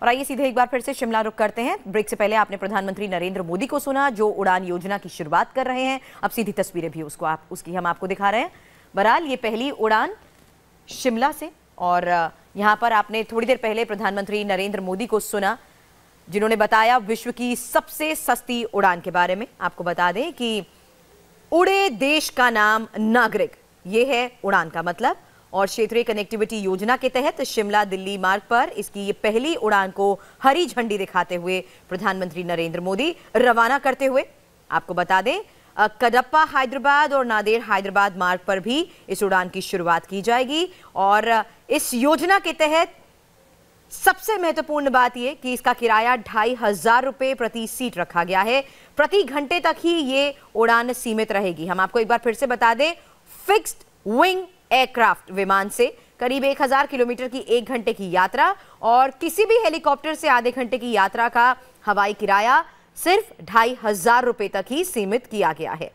और आइए सीधे एक बार फिर से शिमला रुक करते हैं। ब्रेक से पहले आपने प्रधानमंत्री नरेंद्र मोदी को सुना जो उड़ान योजना की शुरुआत कर रहे हैं। अब सीधी तस्वीरें भी उसकी हम आपको दिखा रहे हैं। बहरहाल ये पहली उड़ान शिमला से, और यहाँ पर आपने थोड़ी देर पहले प्रधानमंत्री नरेंद्र मोदी को सुना जिन्होंने बताया विश्व की सबसे सस्ती उड़ान के बारे में। आपको बता दें कि उड़े देश का नाम नागरिक, ये है उड़ान का मतलब। और क्षेत्रीय कनेक्टिविटी योजना के तहत शिमला दिल्ली मार्ग पर इसकी ये पहली उड़ान को हरी झंडी दिखाते हुए प्रधानमंत्री नरेंद्र मोदी रवाना करते हुए, आपको बता दें कडप्पा हैदराबाद और नादेड़ हैदराबाद मार्ग पर भी इस उड़ान की शुरुआत की जाएगी। और इस योजना के तहत सबसे महत्वपूर्ण बात यह कि इसका किराया 2500 रुपए प्रति सीट रखा गया है। प्रति घंटे तक ही ये उड़ान सीमित रहेगी। हम आपको एक बार फिर से बता दें, फिक्स्ड विंग एयरक्राफ्ट विमान से करीब 1000 किलोमीटर की 1 घंटे की यात्रा और किसी भी हेलीकॉप्टर से आधे घंटे की यात्रा का हवाई किराया सिर्फ 2500 रुपए तक ही सीमित किया गया है।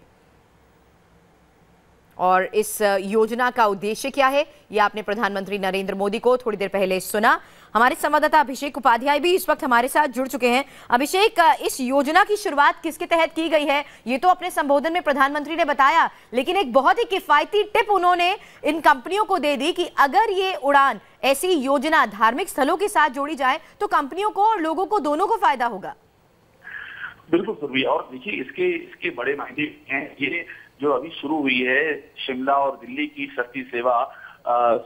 और इस योजना का उद्देश्य क्या है, यह आपने प्रधानमंत्री नरेंद्र मोदी को थोड़ी देर पहले सुना। हमारे संवाददाता अभिषेक उपाध्याय भी इस वक्त हमारे साथ जुड़ चुके हैं। अभिषेक, इस योजना की शुरुआत किसके तहत की गई है, ये तो अपने संबोधन में प्रधानमंत्री ने बताया, लेकिन एक बहुत ही किफायती टिप उन्होंने इन कंपनियों को दे दी कि अगर ये उड़ान, ऐसी योजना धार्मिक स्थलों के साथ जोड़ी जाए तो कंपनियों को और लोगों को दोनों को फायदा होगा। बिल्कुल सुरभि, और देखिए इसके बड़े मायने हैं। ये जो अभी शुरू हुई है शिमला और दिल्ली की सस्ती सेवा,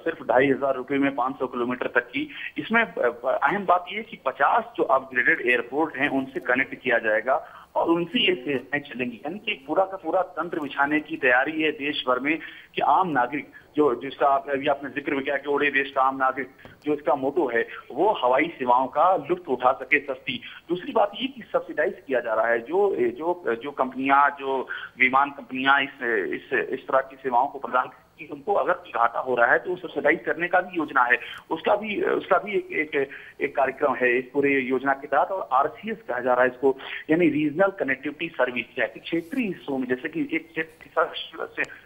सिर्फ 2500 रुपए में 500 किलोमीटर तक की, इसमें अहम बात यह कि 50 जो अपग्रेडेड एयरपोर्ट हैं उनसे कनेक्ट किया जाएगा और उनसे ये सेवाएं चलेंगी। यानी कि पूरा का पूरा तंत्र बिछाने की तैयारी है देश भर में कि आम नागरिक जिसका अभी आपने जिक्र भी किया कि उड़े देश का आम नागरिक, जो इसका मोटो है, वो हवाई सेवाओं का लुत्फ उठा सके सस्ती। दूसरी बात ये कि सब्सिडाइज किया जा रहा है जो कंपनियां, जो विमान कंपनियां इस तरह की सेवाओं को प्रदान कि उनको अगर घाटा हो रहा है तो सब्सिडाइज करने का भी योजना है। उसका भी एक कार्यक्रम है इस पूरे योजना के तहत। और आरसीएस कहा जा रहा है इसको, यानी रीजनल कनेक्टिविटी सर्विस। क्षेत्रीय हिस्सों में, जैसे कि एक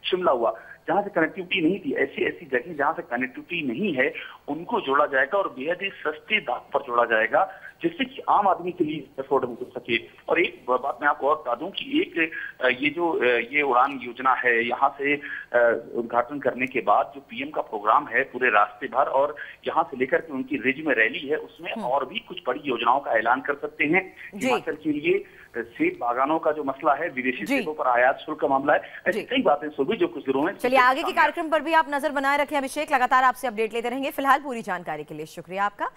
शिमला हुआ जहां से कनेक्टिविटी नहीं थी, ऐसी जगह जहां से कनेक्टिविटी नहीं है उनको जोड़ा जाएगा और बेहद ही सस्ते दाम पर जोड़ा जाएगा, जिससे कि आम आदमी के लिए अफोर्डेबल हो सके। और एक बात मैं आपको और बता दूं कि ये उड़ान योजना है, यहाँ से उद्घाटन करने के बाद जो पीएम का प्रोग्राम है पूरे रास्ते भर और यहाँ से लेकर के उनकी रिज में रैली है, उसमें और भी कुछ बड़ी योजनाओं का ऐलान कर सकते हैं। हिमाचल के लिए सेब बागानों का जो मसला है, विदेशी सेबों पर आयात शुल्क का मामला है, ऐसी कई बातें सुबह जो कुछ दिनों में। चलिए आगे के कार्यक्रम पर भी आप नजर बनाए रखें अभिषेक, लगातार आपसे अपडेट लेते रहेंगे। फिलहाल पूरी जानकारी के लिए शुक्रिया आपका।